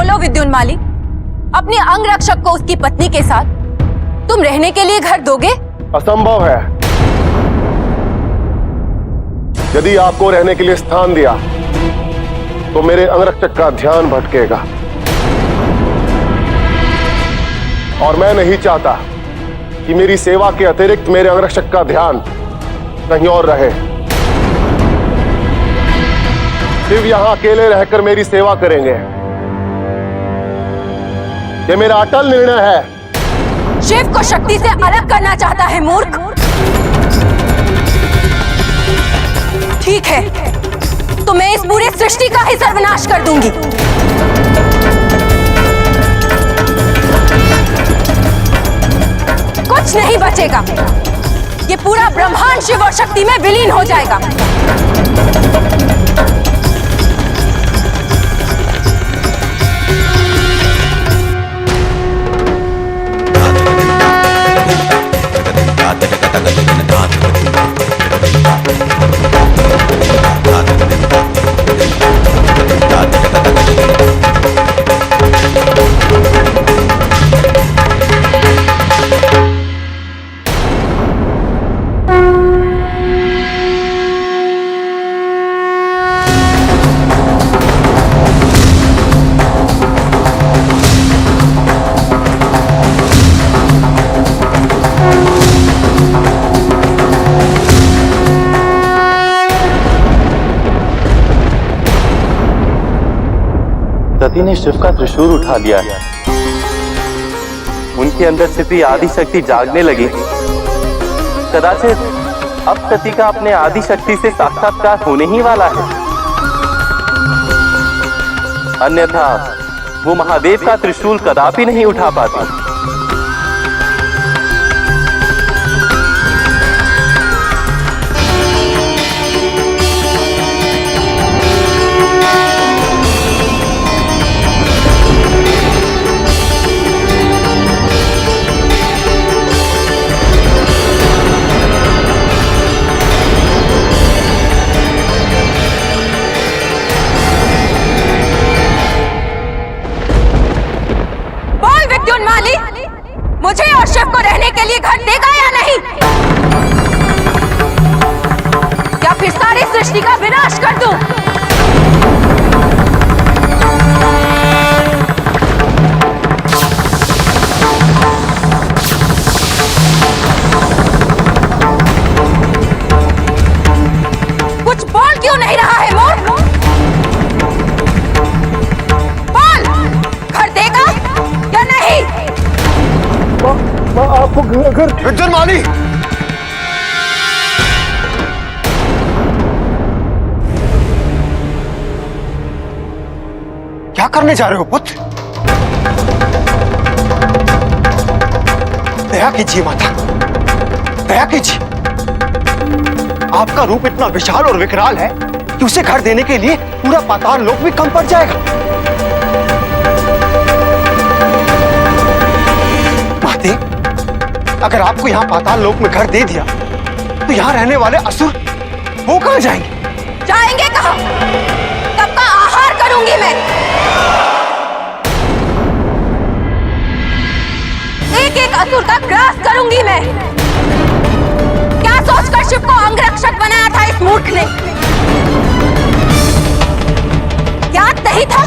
बोलो विद्युन्माली, अपनी अंगरक्षक को उसकी पत्नी के साथ तुम रहने के लिए घर दोगे? असंभव है। यदि आपको रहने के लिए स्थान दिया तो मेरे अंगरक्षक का ध्यान भटकेगा, और मैं नहीं चाहता कि मेरी सेवा के अतिरिक्त मेरे अंगरक्षक का ध्यान कहीं और रहे। शिव यहां अकेले रहकर मेरी सेवा करेंगे, ये मेरा अटल निर्णय है। शिव को शक्ति से अलग करना चाहता है मूर्ख। ठीक है, तो मैं इस पूरी सृष्टि का ही सर्वनाश कर दूंगी। कुछ नहीं बचेगा, ये पूरा ब्रह्मांड शिव और शक्ति में विलीन हो जाएगा। सती ने शिव का त्रिशूल उठा लिया है। उनके अंदर स्थिति आदि शक्ति जागने लगी। कदाचित अब सती का अपने आदि शक्ति से साक्षात्कार होने ही वाला है, अन्यथा वो महादेव का त्रिशूल कदापि नहीं उठा पाती। मुझे और शिव को रहने के लिए घर देगा या नहीं? या फिर सारी सृष्टि का विनाश कर दूं? कुछ बोल क्यों नहीं रहा है मूर्ख? बोल, घर देगा या नहीं? आपको घर विद्युन्माली, क्या करने जा रहे हो पुत्र? दया कीजिए माता, दया कीजिए। आपका रूप इतना विशाल और विकराल है कि उसे घर देने के लिए पूरा पाताल लोक भी कम पड़ जाएगा। माते, अगर आपको यहाँ पाताल लोक में घर दे दिया तो यहाँ रहने वाले असुर वो कहाँ जाएंगे? जाएंगे कहाँ? सबका आहार करूंगी मैं। एक एक असुर का ग्रास करूंगी मैं। क्या सोचकर शिव को अंगरक्षक बनाया था इस मूर्ख ने? याद नहीं था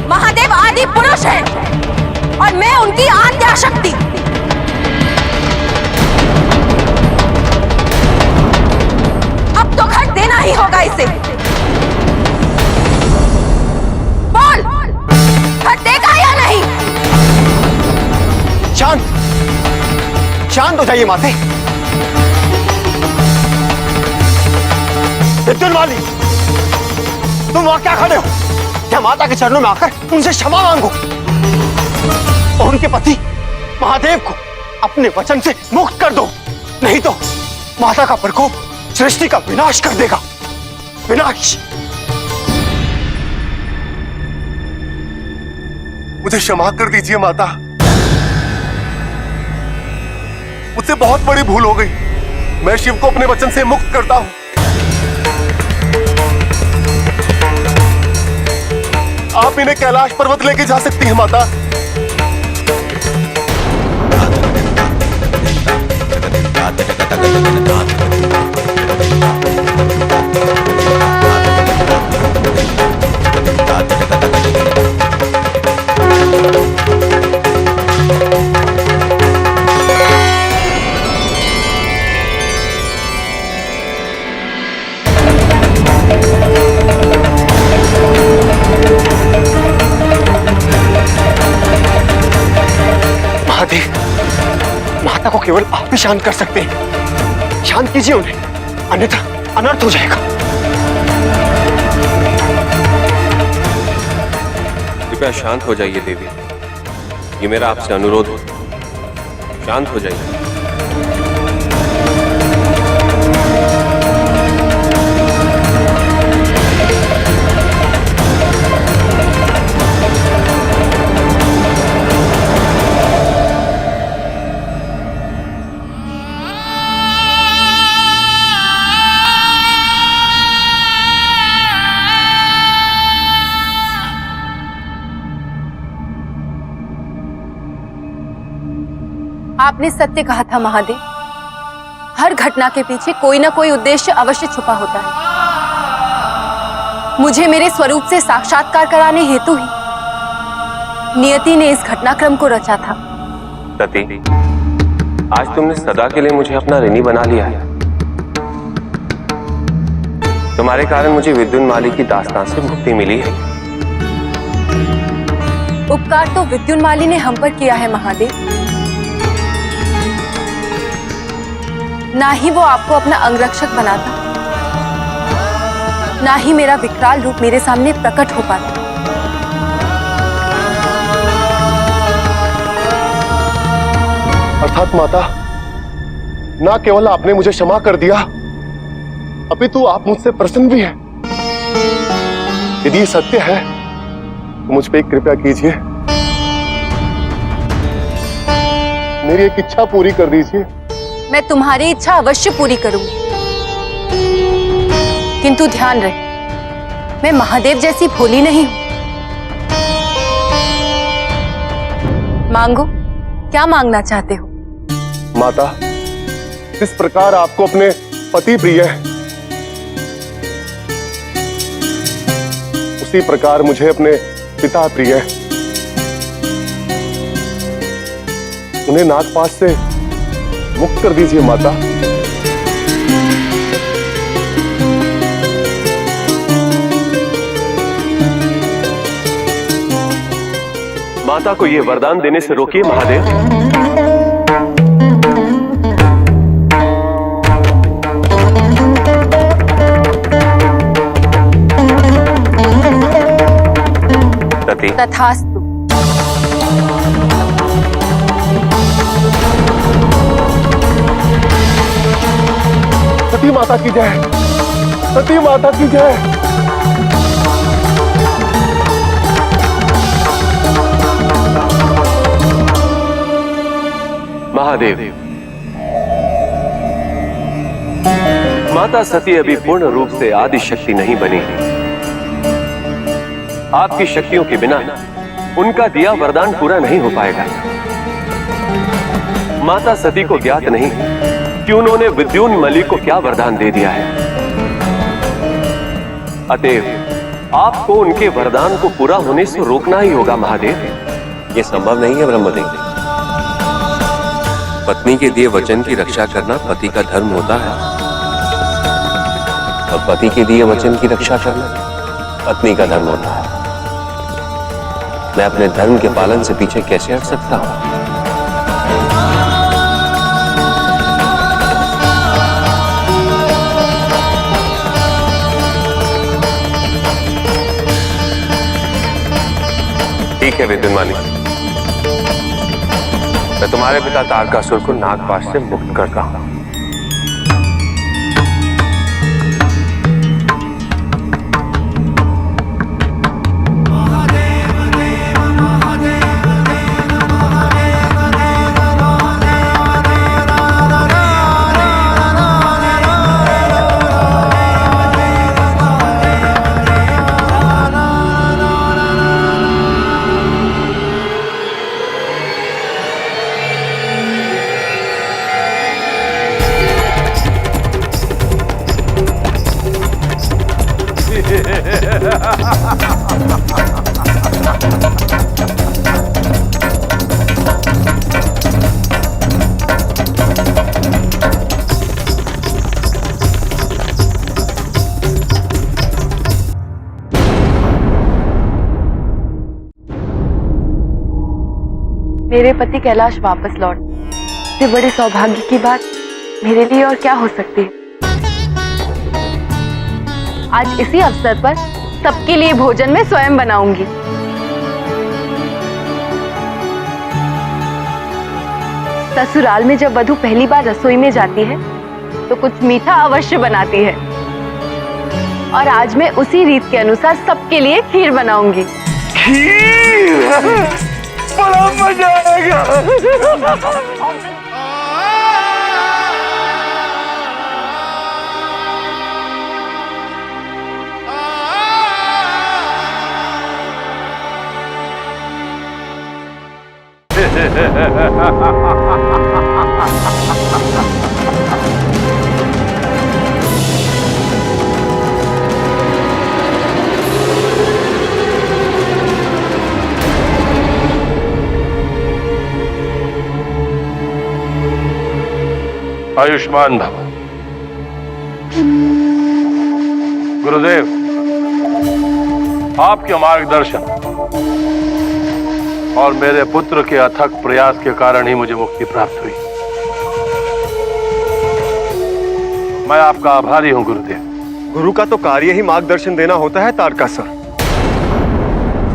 महादेव आदि पुरुष है और मैं उनकी आद्या शक्ति। अब तो घर देना ही होगा इसे। बोल, घर देगा या नहीं? शांत, शांत हो जाइए माते। विद्युन्माली, तुम वहां क्या खड़े हो? क्या माता के चरणों में आकर उनसे क्षमा मांगो और उनके पति महादेव को अपने वचन से मुक्त कर दो, नहीं तो माता का प्रकोप सृष्टि का विनाश कर देगा। विनाश। मुझे क्षमा कर दीजिए माता, मुझसे बहुत बड़ी भूल हो गई। मैं शिव को अपने वचन से मुक्त करता हूं। आप इन्हें कैलाश पर्वत लेके जा सकती हैं माता। महादेव, माता को केवल आप ही शांत कर सकते हैं। शांत कीजिए उन्हें, अन्यथा अनर्थ हो जाएगा। कृपया शांत हो जाइए देवी, ये मेरा आपसे अनुरोध है, शांत हो जाइए। आपने सत्य कहा था महादेव, हर घटना के पीछे कोई ना कोई उद्देश्य अवश्य छुपा होता है। मुझे मेरे स्वरूप से साक्षात्कार कराने हेतु ही नियति ने इस घटनाक्रम को रचा था। सती, आज तुमने सदा के लिए मुझे अपना ऋणी बना लिया है। तुम्हारे कारण मुझे विद्युन्माली की दास्तान से मुक्ति मिली है। उपकार तो विद्युन्माली ने हम पर किया है महादेव, ना ही वो आपको अपना अंगरक्षक बनाता, ना ही मेरा विकराल रूप मेरे सामने प्रकट हो पाता। अर्थात माता, ना केवल आपने मुझे क्षमा कर दिया, अपितु आप मुझसे प्रसन्न भी हैं। यदि सत्य है तो मुझ पे कृपया कीजिए, मेरी एक इच्छा पूरी कर दीजिए। मैं तुम्हारी इच्छा अवश्य पूरी करूंगी, किंतु ध्यान रहे, मैं महादेव जैसी भोली नहीं हूं। मांगो, क्या मांगना चाहते हो? माता, इस प्रकार आपको अपने पति प्रिय है, उसी प्रकार मुझे अपने पिता प्रिय है। उन्हें नागपाश से मुक्त कर दीजिए माता। माता को यह वरदान देने से रोकिए महादेव। सती, तथास्तु। सती माता की जय, सती माता की जय। महादेव, माता सती अभी पूर्ण रूप से आदि शक्ति नहीं बनी। आपकी शक्तियों के बिना उनका दिया वरदान पूरा नहीं हो पाएगा। माता सती को ज्ञात नहीं कि उन्होंने विद्युन्माली को क्या वरदान दे दिया है। अतएव आपको उनके वरदान को पूरा होने से रोकना ही होगा महादेव। यह संभव नहीं है ब्रह्मदेव। पत्नी के दिए वचन की रक्षा करना पति का धर्म होता है, और पति के दिए वचन की रक्षा करना पत्नी का धर्म होता है। मैं अपने धर्म के पालन से पीछे कैसे हट सकता हूं? ठीक है विद्युन्माली, मैं तुम्हारे पिता तारकासुर को नागपाश से मुक्त करता हूं। मेरे पति कैलाश वापस लौट, इससे बड़े सौभाग्य की बात मेरे लिए और क्या हो सकती है। आज इसी अवसर पर सबके लिए भोजन मैं स्वयं बनाऊंगी। ससुराल में जब वधू पहली बार रसोई में जाती है तो कुछ मीठा अवश्य बनाती है, और आज मैं उसी रीत के अनुसार सबके लिए खीर बनाऊंगी। खीर, बड़ा मजा आएगा। आयुष्मान भव। गुरुदेव, आपके मार्गदर्शन और मेरे पुत्र के अथक प्रयास के कारण ही मुझे मुक्ति प्राप्त हुई। मैं आपका आभारी हूं गुरुदेव। गुरु का तो कार्य ही मार्गदर्शन देना होता है तारकासुर,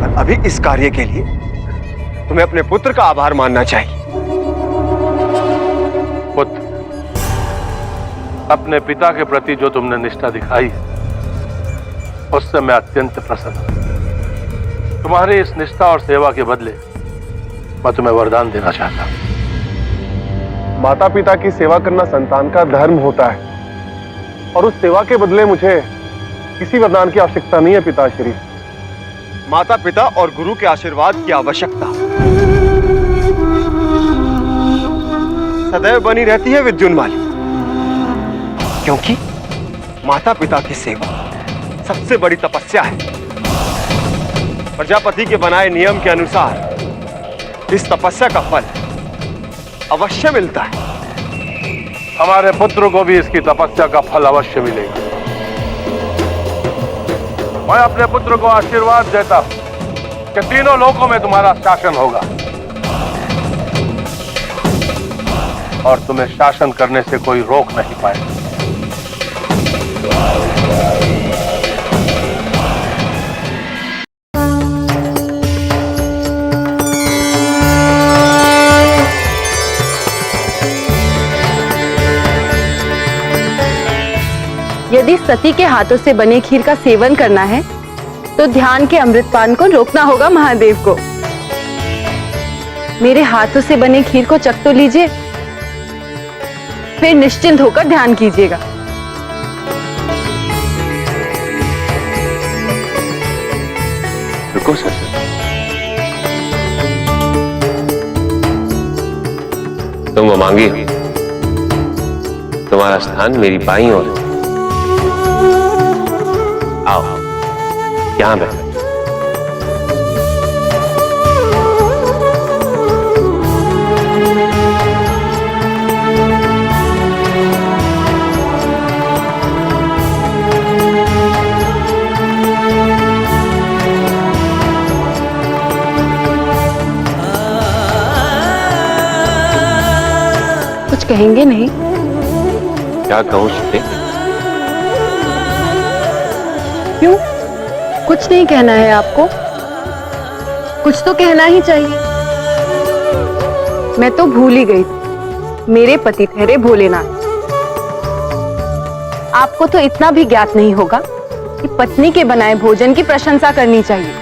और अभी इस कार्य के लिए तुम्हें अपने पुत्र का आभार मानना चाहिए। पुत्र, अपने पिता के प्रति जो तुमने निष्ठा दिखाई है उससे मैं अत्यंत प्रसन्न हूं। तुम्हारी इस निष्ठा और सेवा के बदले मैं तुम्हें वरदान देना चाहता हूं। माता पिता की सेवा करना संतान का धर्म होता है, और उस सेवा के बदले मुझे किसी वरदान की आवश्यकता नहीं है पिताश्री। माता पिता और गुरु के आशीर्वाद की आवश्यकता सदैव बनी रहती है विद्युन्माली, क्योंकि माता पिता की सेवा सबसे बड़ी तपस्या है। प्रजापति के बनाए नियम के अनुसार इस तपस्या का फल अवश्य मिलता है। हमारे पुत्र को भी इसकी तपस्या का फल अवश्य मिलेगा। मैं अपने पुत्र को आशीर्वाद देता हूं कि तीनों लोकों में तुम्हारा शासन होगा, और तुम्हें शासन करने से कोई रोक नहीं पाएगा। यदि सती के हाथों से बने खीर का सेवन करना है तो ध्यान के अमृतपान को रोकना होगा महादेव को। मेरे हाथों से बने खीर को चख तो लीजिए, फिर निश्चिंत होकर ध्यान कीजिएगा। रुको सर, तुम अमांगी हो, तुम्हारा स्थान मेरी बाईं ओर है। आओ यहां बैठो। कुछ कहेंगे नहीं? क्या कहूं सीते? क्यों? कुछ नहीं कहना है आपको? कुछ तो कहना ही चाहिए। मैं तो भूल ही गई थी, मेरे पति ठहरे भोलेनाथ। आपको तो इतना भी ज्ञात नहीं होगा कि पत्नी के बनाए भोजन की प्रशंसा करनी चाहिए।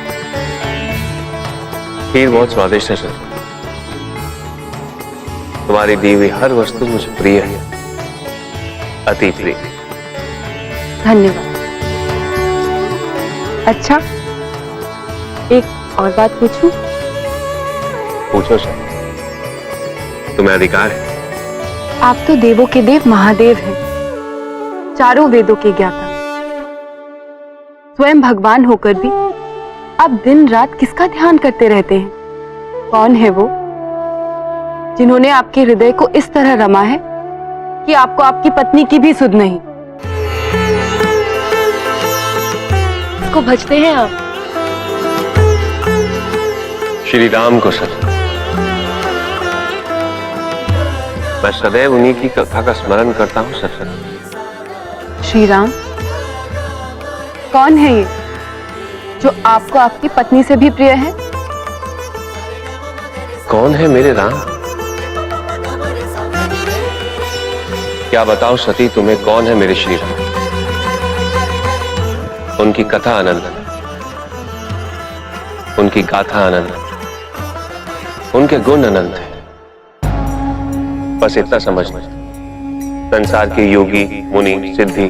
खीर बहुत स्वादिष्ट है सर। तुम्हारी दी हुई हर वस्तु मुझे प्रिय है, अति प्रिय। धन्यवाद। अच्छा, एक और बात पूछूं? पूछो सर, तुम्हें अधिकार है। आप तो देवों के देव महादेव हैं, चारों वेदों के ज्ञाता। स्वयं भगवान होकर भी आप दिन रात किसका ध्यान करते रहते हैं? कौन है वो जिन्होंने आपके हृदय को इस तरह रमा है कि आपको आपकी पत्नी की भी सुध नहीं? इसको भजते हैं आप? श्री राम को सर। मैं सदैव उन्हीं की कथा का स्मरण करता हूं सर। श्री राम, कौन है ये जो आपको आपकी पत्नी से भी प्रिय है? कौन है मेरे राम? क्या बताऊं सती तुम्हें, कौन है मेरे श्री राम? उनकी कथा अनंत, उनकी गाथा अनंत, उनके गुण अनंत है। बस इतना समझना, संसार के योगी मुनि सिद्धि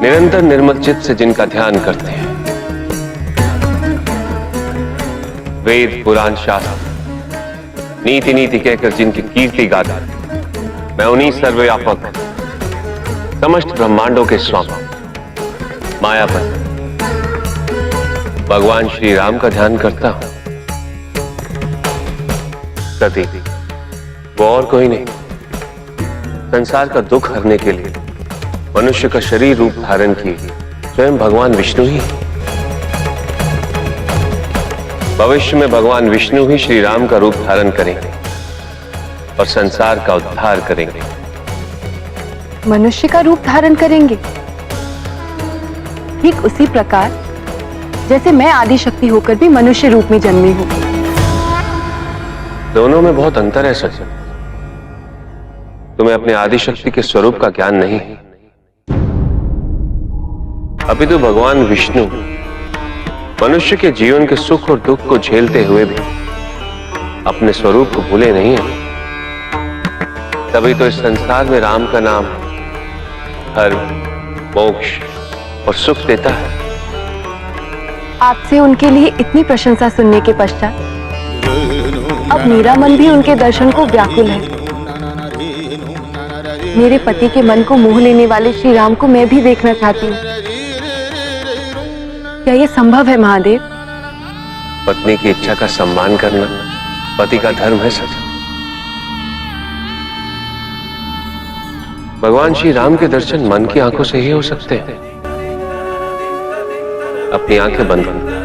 निरंतर निर्मल चित्त से जिनका ध्यान करते हैं, वेद पुराण शास्त्र नीति नीति कहकर जिनकी कीर्ति गाता, मैं उन्हीं सर्वव्यापक समस्त ब्रह्मांडों के स्वामी मायापति भगवान श्री राम का ध्यान करता हूं। सती, वो और कोई नहीं, संसार का दुख हरने के लिए मनुष्य का शरीर रूप धारण की स्वयं भगवान विष्णु ही। भविष्य में भगवान विष्णु ही श्री राम का रूप धारण करेंगे और संसार का उद्धार करेंगे। मनुष्य का रूप धारण करेंगे, ठीक उसी प्रकार जैसे मैं आदि शक्ति होकर भी मनुष्य रूप में जन्मी हूं। दोनों में बहुत अंतर है सच। तुम्हें अपने आदि शक्ति के स्वरूप का ज्ञान नहीं है। अभी तो भगवान विष्णु मनुष्य के जीवन के सुख और दुख को झेलते हुए भी अपने स्वरूप को भूले नहीं है। तभी तो इस संसार में राम का नाम धर्म, मोक्ष और सुख देता है। आपसे उनके लिए इतनी प्रशंसा सुनने के पश्चात अब मेरा मन भी उनके दर्शन को व्याकुल है। मेरे पति के मन को मोह लेने वाले श्री राम को मैं भी देखना चाहती हूँ। क्या यह संभव है महादेव? पत्नी की इच्छा का सम्मान करना पति का धर्म है सच। भगवान श्री राम के दर्शन मन की आंखों से ही हो सकते हैं। अपनी आंखें बंद करो।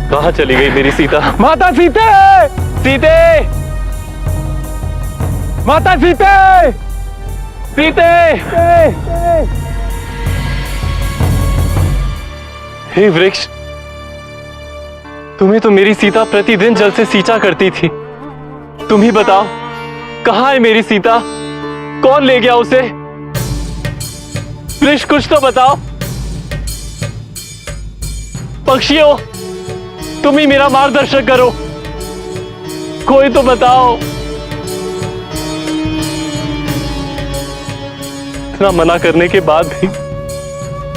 कहाँ चली गई मेरी सीता? माता सीते, सीते, माता सीते, सीते। हे वृक्ष, तुम्हें तो मेरी सीता प्रतिदिन जल से सींचा करती थी। तुम ही बताओ, कहाँ है मेरी सीता? कौन ले गया उसे? वृक्ष, कुछ तो बताओ। पक्षियों, तुम ही मेरा मार्गदर्शन करो, कोई तो बताओ। इतना मना करने के बाद भी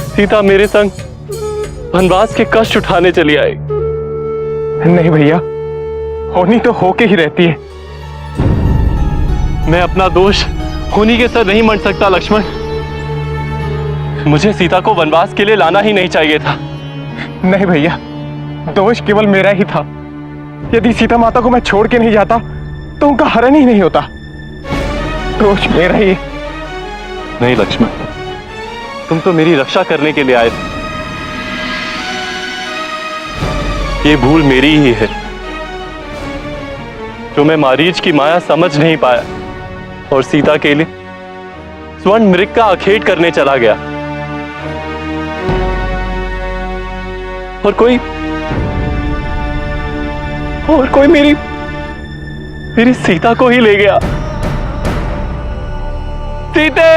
सीता मेरे संग वनवास के कष्ट उठाने चली आई। नहीं भैया, होनी तो होके ही रहती है। मैं अपना दोष खूनी के सर नहीं मंड सकता लक्ष्मण। मुझे सीता को वनवास के लिए लाना ही नहीं चाहिए था। नहीं भैया, दोष केवल मेरा ही था। यदि सीता माता को मैं छोड़ के नहीं जाता तो उनका हरण ही नहीं होता। दोष मेरा ही। नहीं लक्ष्मण, तुम तो मेरी रक्षा करने के लिए आए थे। ये भूल मेरी ही है जो मैं मारीच की माया समझ नहीं पाया और सीता के लिए स्वर्ण मृग का आखेट करने चला गया। और कोई मेरी सीता को ही ले गया। सीते,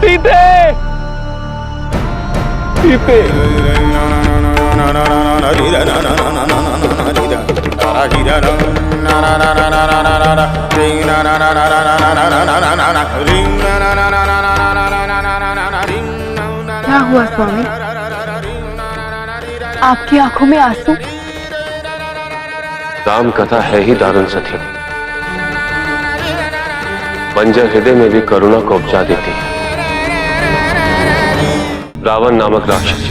सीते, सीते। क्या हुआ स्वामी? आपकी आंखों में आंसू? राम कथा है ही दारुण सती। बंजर हृदय में भी करुणा को उपजा देती है। रावण नामक राक्षस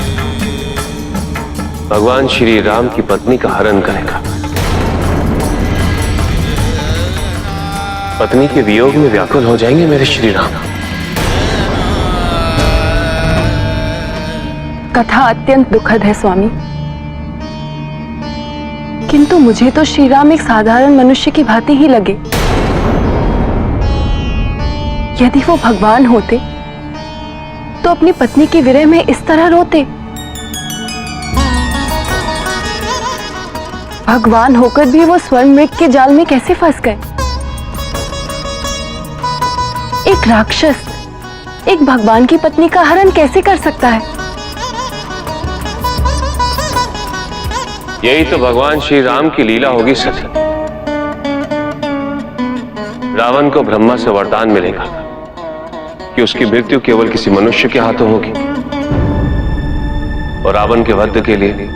भगवान श्री राम की पत्नी का हरण करेगा। पत्नी के वियोग में व्याकुल हो जाएंगे मेरे श्री राम। कथा अत्यंत दुखद है स्वामी, किंतु मुझे तो श्री राम एक साधारण मनुष्य की भांति ही लगे। यदि वो भगवान होते तो अपनी पत्नी की विरह में इस तरह रोते। भगवान होकर भी वो स्वर्ण मृग के जाल में कैसे फंस गए? एक राक्षस एक भगवान की पत्नी का हरण कैसे कर सकता है? यही तो भगवान श्री राम की लीला होगी सती। रावण को ब्रह्मा से वरदान मिलेगा कि उसकी मृत्यु केवल किसी मनुष्य के हाथों होगी और रावण के वध के लिए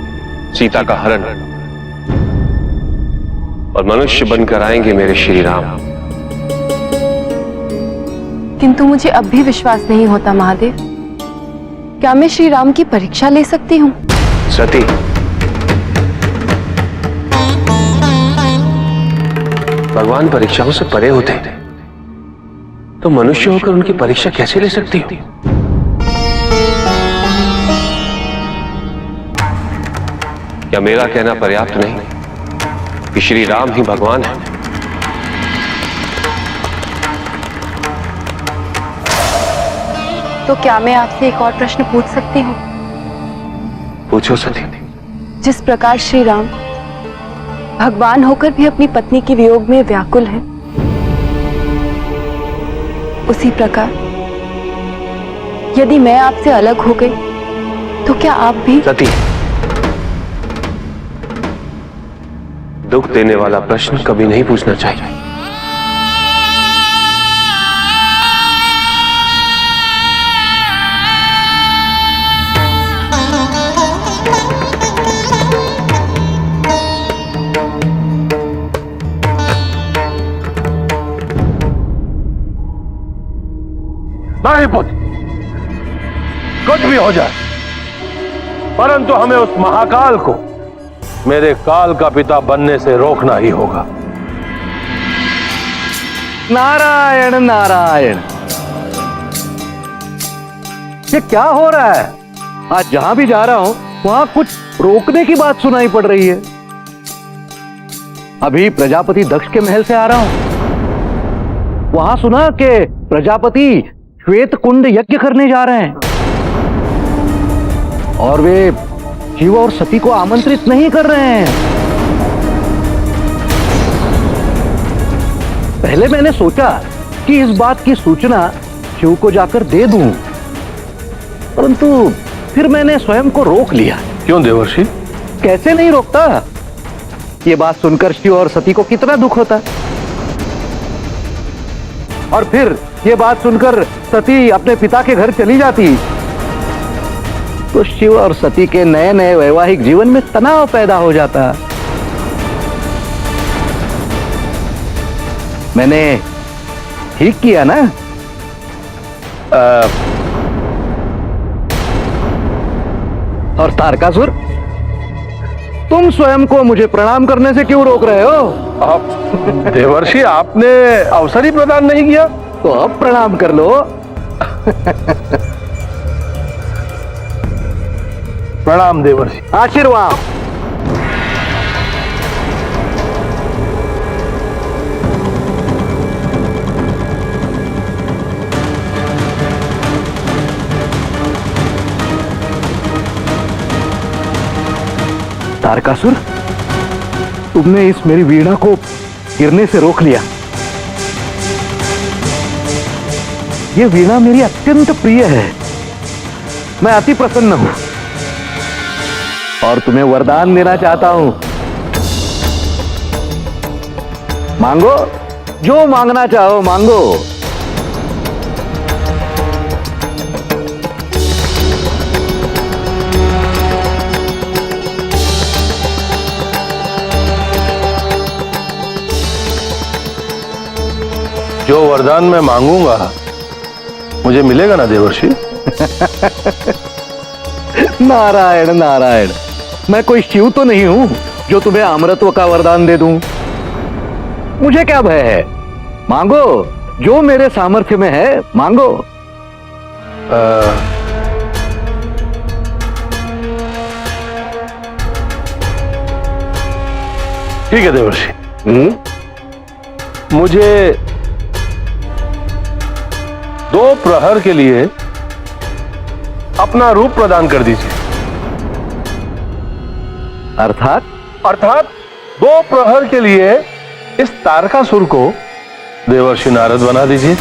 सीता का हरण और मनुष्य बनकर आएंगे मेरे श्री राम। किंतु मुझे अब भी विश्वास नहीं होता महादेव। क्या मैं श्री राम की परीक्षा ले सकती हूँ? सती, भगवान परीक्षाओं से परे होते हैं, तो मनुष्य होकर उनकी परीक्षा कैसे ले सकती हो? क्या मेरा कहना पर्याप्त नहीं कि श्री राम ही भगवान है? तो क्या मैं आपसे एक और प्रश्न पूछ सकती हूँ? पूछो सती। जिस प्रकार श्री राम भगवान होकर भी अपनी पत्नी के वियोग में व्याकुल है, उसी प्रकार यदि मैं आपसे अलग हो गई तो क्या आप भी? सती, दुख देने वाला प्रश्न कभी नहीं पूछना चाहिए। नहीं पुत्र, कुछ भी हो जाए, परंतु हमें उस महाकाल को मेरे काल का पिता बनने से रोकना ही होगा। नारायण नारायण, ये क्या हो रहा है? आज जहां भी जा रहा हूं वहां कुछ रोकने की बात सुनाई पड़ रही है। अभी प्रजापति दक्ष के महल से आ रहा हूं, वहां सुना कि प्रजापति श्वेत कुंड यज्ञ करने जा रहे हैं और वे शिव और सती को आमंत्रित नहीं कर रहे हैं। पहले मैंने सोचा कि इस बात की सूचना शिव को जाकर दे दूं, परंतु फिर मैंने स्वयं को रोक लिया। क्यों देवर्षि? कैसे नहीं रोकता? ये बात सुनकर शिव और सती को कितना दुख होता, और फिर ये बात सुनकर सती अपने पिता के घर चली जाती तो शिव और सती के नए नए वैवाहिक जीवन में तनाव पैदा हो जाता। मैंने ठीक किया ना? और तारकासुर, तुम स्वयं को मुझे प्रणाम करने से क्यों रोक रहे हो? आप देवर्षि, आपने अवसर ही प्रदान नहीं किया। तो अब प्रणाम कर लो। प्रणाम देवर्षि। आशीर्वाद। तारकासुर, तुमने इस मेरी वीणा को गिरने से रोक लिया। यह वीणा मेरी अत्यंत प्रिय है। मैं अति प्रसन्न हूं और तुम्हें वरदान देना चाहता हूं। मांगो, जो मांगना चाहो मांगो। जो वरदान मैं मांगूंगा मुझे मिलेगा ना देवर्षि? नारायण नारायण, मैं कोई शिव तो नहीं हूं जो तुम्हें अमरत्व का वरदान दे दूं। मुझे क्या भय है? मांगो, जो मेरे सामर्थ्य में है मांगो। ठीक है देवर्षि, मुझे 2 प्रहर के लिए अपना रूप प्रदान कर दीजिए। अर्थात 2 प्रहर के लिए इस तारकासुर को देवर्षि नारद बना दीजिए।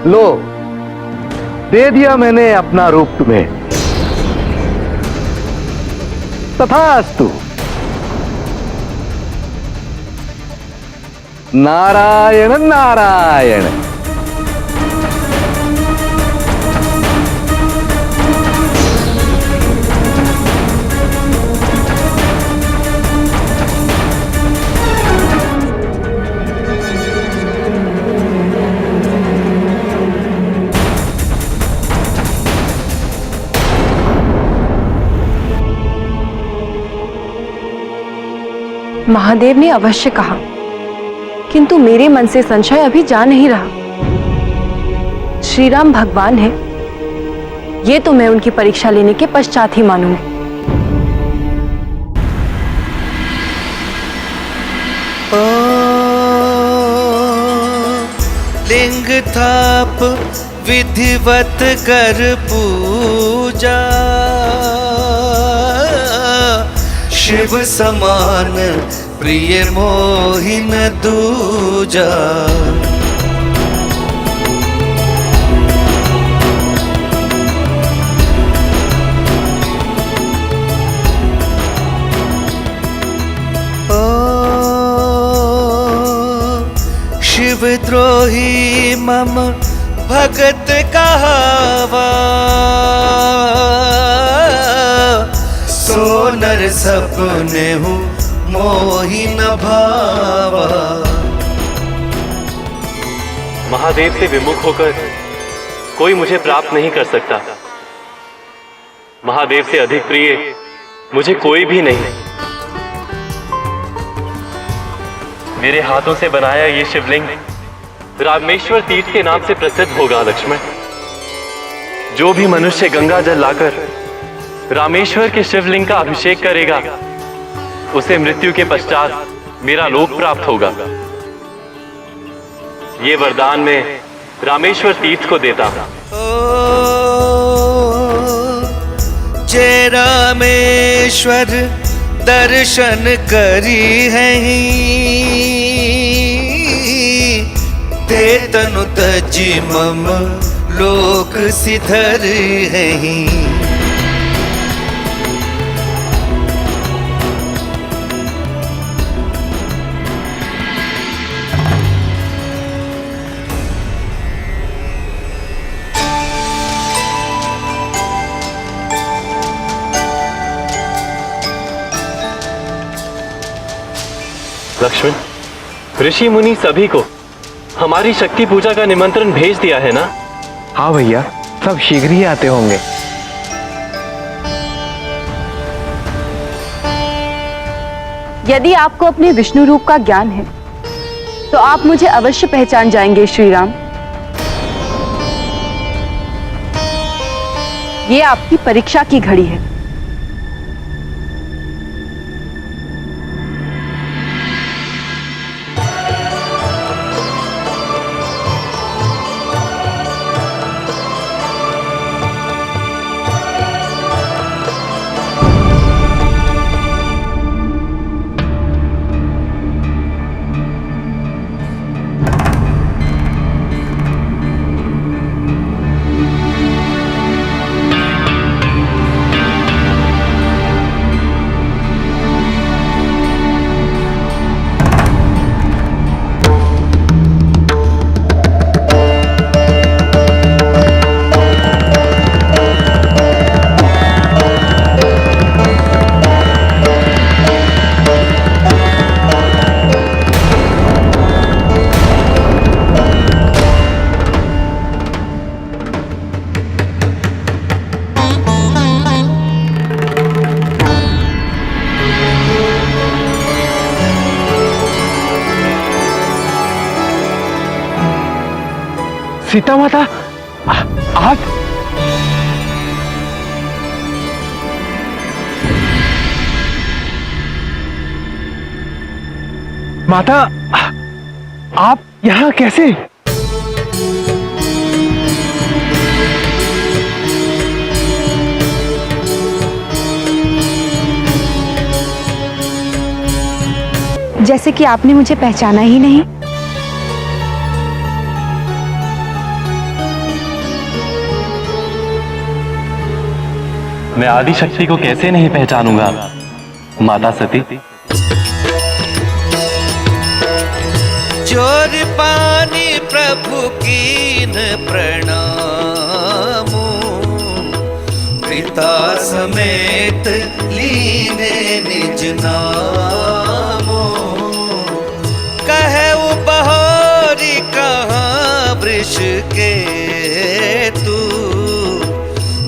लो, दे दिया मैंने अपना रूप तुम्हें। तथास्तु। नारायण नारायण। महादेव ने अवश्य कहा, किंतु मेरे मन से संशय अभी जा नहीं रहा। श्री राम भगवान है, ये तो मैं उनकी परीक्षा लेने के पश्चात ही मानूंगी। लिंग थाप विधिवत कर पूजा, शिव समान प्रिय मोहिन दूजा। शिवद्रोही मम भगत कहावा, सोनर सपने हूँ मोहि न भावा। महादेव से विमुख होकर कोई मुझे प्राप्त नहीं कर सकता। महादेव से अधिक प्रिय मुझे कोई भी नहीं। मेरे हाथों से बनाया ये शिवलिंग रामेश्वर तीर्थ के नाम से प्रसिद्ध होगा लक्ष्मण। जो भी मनुष्य गंगा जल लाकर रामेश्वर के शिवलिंग का अभिषेक करेगा, उसे मृत्यु के पश्चात मेरा लोक प्राप्त होगा। ये वरदान मैं रामेश्वर तीर्थ को देता हूं। जय रामेश्वर दर्शन करी है, ते तनु तजी मम लोक सिधर है। लक्ष्मण, ऋषि मुनि सभी को हमारी शक्ति पूजा का निमंत्रण भेज दिया है ना? हाँ भैया, सब शीघ्र ही आते होंगे। यदि आपको अपने विष्णु रूप का ज्ञान है तो आप मुझे अवश्य पहचान जाएंगे श्री राम। ये आपकी परीक्षा की घड़ी है। सीता माता, आप माता, आप यहां कैसे? जैसे कि आपने मुझे पहचाना ही नहीं। मैं आदि शक्ति को कैसे नहीं पहचानूंगा माता सती। चोर पानी प्रभु कीन प्रणामो, पिता समेत लीने निज नामो। कहे बहोरी कहाँ वृष के तू,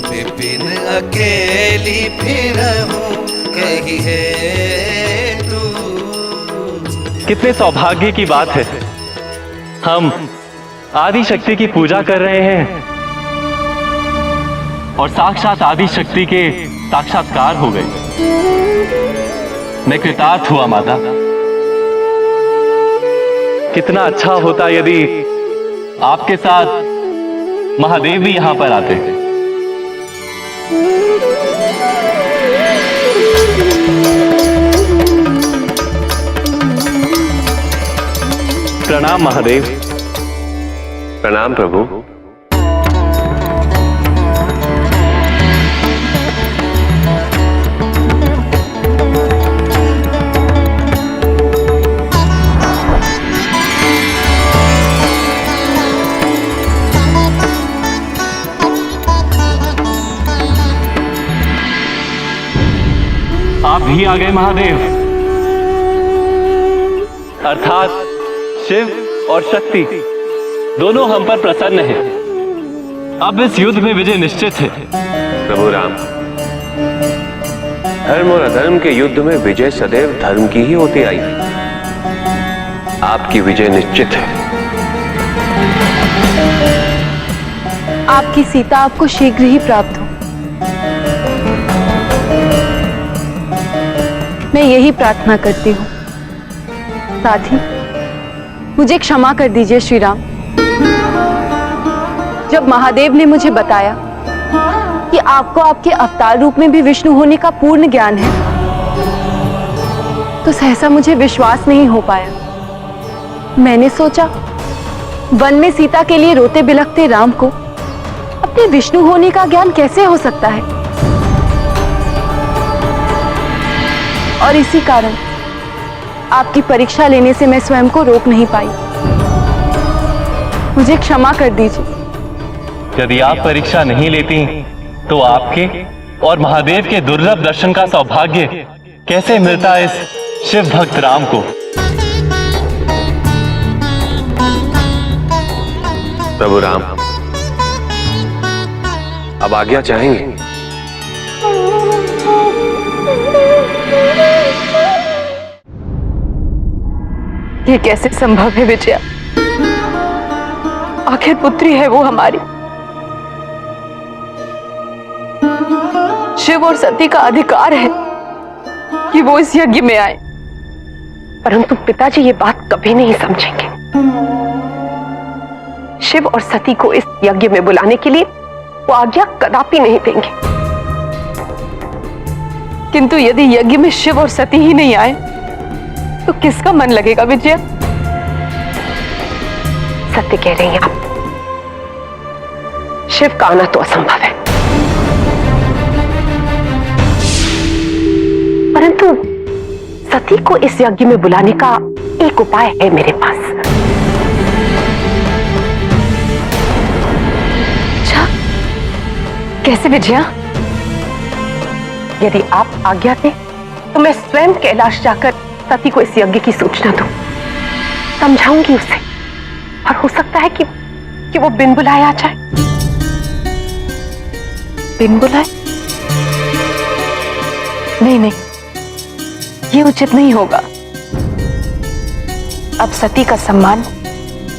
विपिन अकेली फिरहूं कही है तू। कितने सौभाग्य की बात है, हम आदि शक्ति की पूजा कर रहे हैं और साक्षात आदि शक्ति के साक्षात्कार हो गए। मैं कृतार्थ हुआ माता। कितना अच्छा होता यदि आपके साथ महादेव भी यहां पर आते। प्रणाम महादेव। प्रणाम प्रभु। आप भी आ गए महादेव। अर्थात शिव और शक्ति दोनों हम पर प्रसन्न हैं। अब इस युद्ध में विजय निश्चित है। प्रभु राम, धर्म और अधर्म के युद्ध में विजय सदैव धर्म की ही होती आई। आपकी विजय निश्चित है। आपकी सीता आपको शीघ्र ही प्राप्त हो, मैं यही प्रार्थना करती हूँ। साथ ही मुझे क्षमा कर दीजिए श्री राम। जब महादेव ने मुझे बताया कि आपको आपके अवतार रूप में भी विष्णु होने का पूर्ण ज्ञान है, तो सहसा मुझे विश्वास नहीं हो पाया। मैंने सोचा वन में सीता के लिए रोते बिलखते राम को अपने विष्णु होने का ज्ञान कैसे हो सकता है, और इसी कारण आपकी परीक्षा लेने से मैं स्वयं को रोक नहीं पाई। मुझे क्षमा कर दीजिए। यदि आप परीक्षा नहीं लेती तो आपके और महादेव के दुर्लभ दर्शन का सौभाग्य कैसे मिलता इस शिव भक्त राम को। प्रभु राम, अब आज्ञा चाहेंगे? ये कैसे संभव है विजया? आखिर पुत्री है वो हमारी। शिव और सती का अधिकार है कि वो इस यज्ञ में आए, परंतु पिताजी ये बात कभी नहीं समझेंगे। शिव और सती को इस यज्ञ में बुलाने के लिए वो आज्ञा कदापि नहीं देंगे। किंतु यदि यज्ञ में शिव और सती ही नहीं आए तो किसका मन लगेगा विजया? सत्य कह रही हैं आप। शिव का आना तो असंभव है, परंतु सती को इस यज्ञ में बुलाने का एक उपाय है मेरे पास। अच्छा, कैसे विजया? यदि आप आज्ञा दें तो मैं स्वयं कैलाश जाकर सती को इस यज्ञ की सूचना दूं, समझाऊंगी उसे, और हो सकता है कि वो बिन बुलाए आ जाए। बिन बुलाए? नहीं नहीं, ये उचित नहीं होगा। अब सती का सम्मान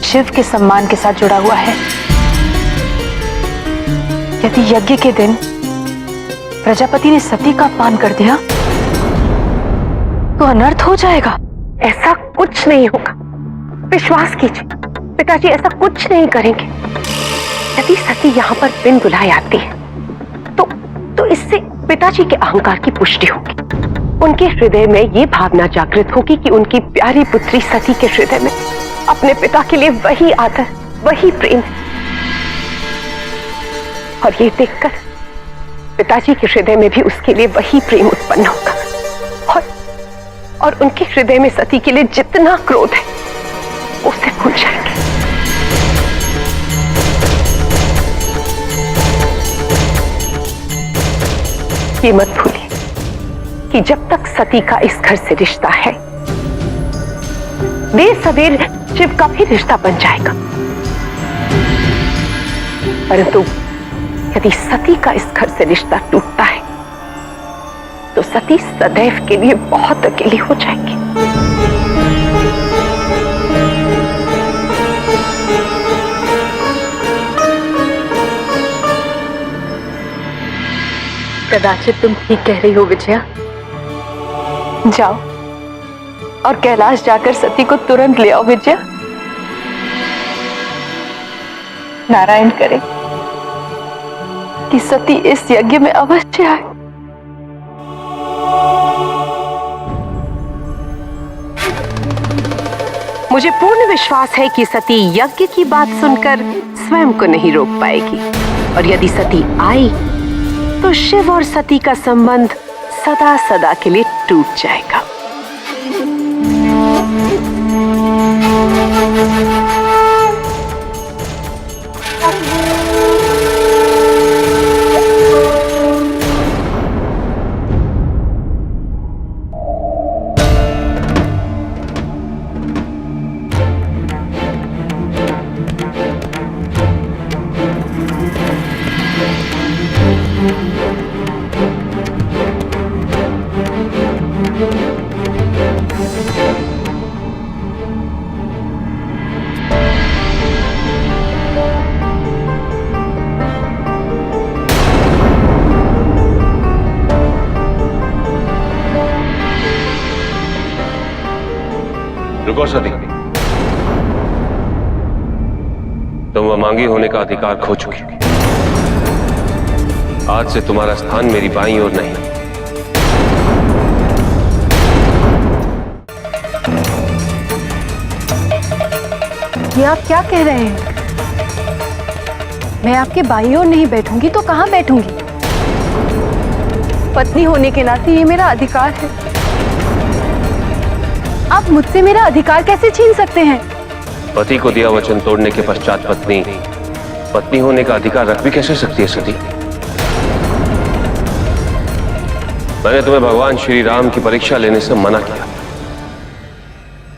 शिव के सम्मान के साथ जुड़ा हुआ है। यदि यज्ञ के दिन प्रजापति ने सती का अपमान कर दिया तो अनर्थ हो जाएगा। ऐसा कुछ नहीं होगा, विश्वास कीजिए पिताजी, ऐसा कुछ नहीं करेंगे। यदि सती यहाँ पर बिन बुलाए आती है तो इससे पिताजी के अहंकार की पुष्टि होगी। उनके हृदय में ये भावना जागृत होगी कि उनकी प्यारी पुत्री सती के हृदय में अपने पिता के लिए वही आदर, वही प्रेम है। और ये देखकर पिताजी के हृदय में भी उसके लिए वही प्रेम उत्पन्न होगा, और उनके हृदय में सती के लिए जितना क्रोध है उसे भूल जाएंगे। ये मत भूलिए कि जब तक सती का इस घर से रिश्ता है, देर सवेर शिव का भी रिश्ता बन जाएगा। परंतु यदि सती का इस घर से रिश्ता टूटता है तो सती सदैव के लिए बहुत अकेली हो जाएगी। कदाचित तुम ठीक कह रही हो विजया। जाओ और कैलाश जाकर सती को तुरंत ले आओ विजया। नारायण करे कि सती इस यज्ञ में अवश्य आए। मुझे पूर्ण विश्वास है कि सती यज्ञ की बात सुनकर स्वयं को नहीं रोक पाएगी, और यदि सती आई तो शिव और सती का संबंध सदा सदा के लिए टूट जाएगा। रुको सती, तुम अमांगी होने का अधिकार खो चुकी। आज से तुम्हारा स्थान मेरी बाईं ओर नहीं। ये आप क्या कह रहे हैं? मैं आपके बाईं ओर नहीं बैठूंगी तो कहां बैठूंगी? पत्नी होने के नाते ये मेरा अधिकार है। आप मुझसे मेरा अधिकार कैसे छीन सकते हैं? पति को दिया वचन तोड़ने के पश्चात पत्नी होने का अधिकार रख भी कैसे सकती है सती? मैंने तुम्हें भगवान श्री राम की परीक्षा लेने से मना किया।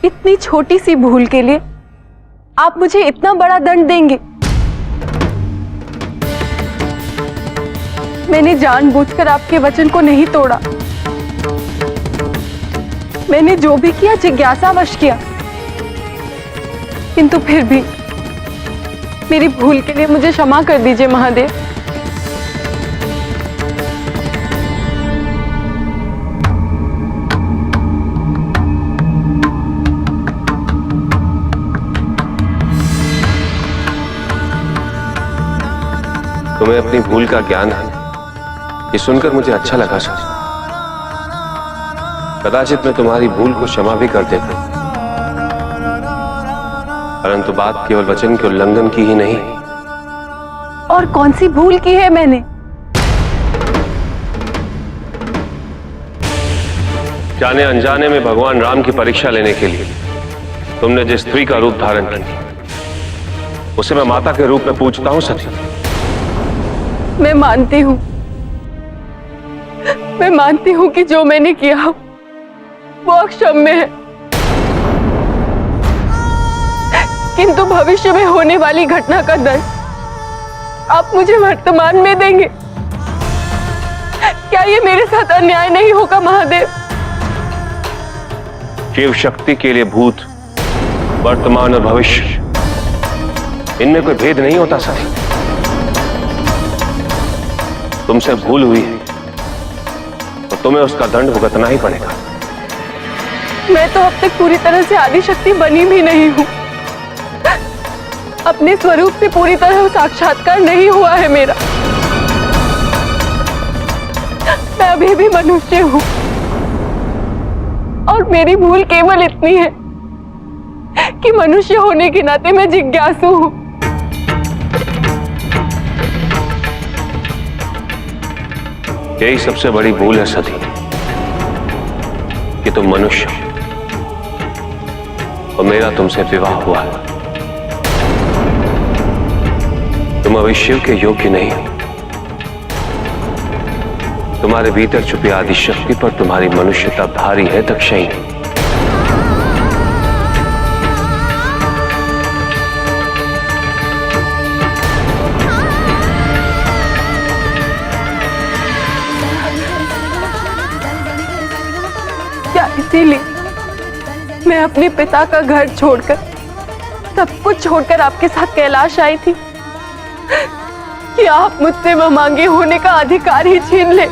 इतनी छोटी सी भूल के लिए आप मुझे इतना बड़ा दंड देंगे? मैंने जानबूझकर आपके वचन को नहीं तोड़ा। मैंने जो भी किया जिज्ञासावश किया, किंतु फिर भी मेरी भूल के लिए मुझे क्षमा कर दीजिए महादेव। तुम्हें अपनी भूल का ज्ञान है, ये सुनकर मुझे अच्छा लगा सर। कदाचित मैं तुम्हारी भूल को क्षमा भी कर देता, परंतु बात केवल वचन के उल्लंघन की ही नहीं। और कौन सी भूल की है मैंने? जाने अनजाने में भगवान राम की परीक्षा लेने के लिए तुमने जिस स्त्री का रूप धारण किया, उसे मैं माता के रूप में पूजता हूं सती। मैं मानती हूं कि जो मैंने किया वो अक्षम्य है, किंतु भविष्य में होने वाली घटना का दर्द आप मुझे वर्तमान में देंगे। क्या ये मेरे साथ अन्याय नहीं होगा महादेव? शिव शक्ति के लिए भूत, वर्तमान और भविष्य, इनमें कोई भेद नहीं होता सती। तुमसे भूल हुई है तो तुम्हें उसका दंड भुगतना ही पड़ेगा। मैं तो अब तक पूरी तरह से आदिशक्ति बनी भी नहीं हूं। अपने स्वरूप से पूरी तरह साक्षात्कार नहीं हुआ है मेरा। मैं अभी भी मनुष्य हूं और मेरी भूल केवल इतनी है कि मनुष्य होने के नाते मैं जिज्ञासु हूं। यही सबसे बड़ी भूल है सती कि तुम मनुष्य हो और मेरा तुमसे विवाह हुआ है। तुम अभी शिव के योग्य नहीं हो। तुम्हारे भीतर छुपी आदिशक्ति पर तुम्हारी मनुष्यता भारी है दक्षिणी। इसीलिए मैं अपने पिता का घर छोड़कर, सब कुछ छोड़कर आपके साथ कैलाश आई थी कि आप मुझसे मांगे होने का अधिकार ही छीन ले।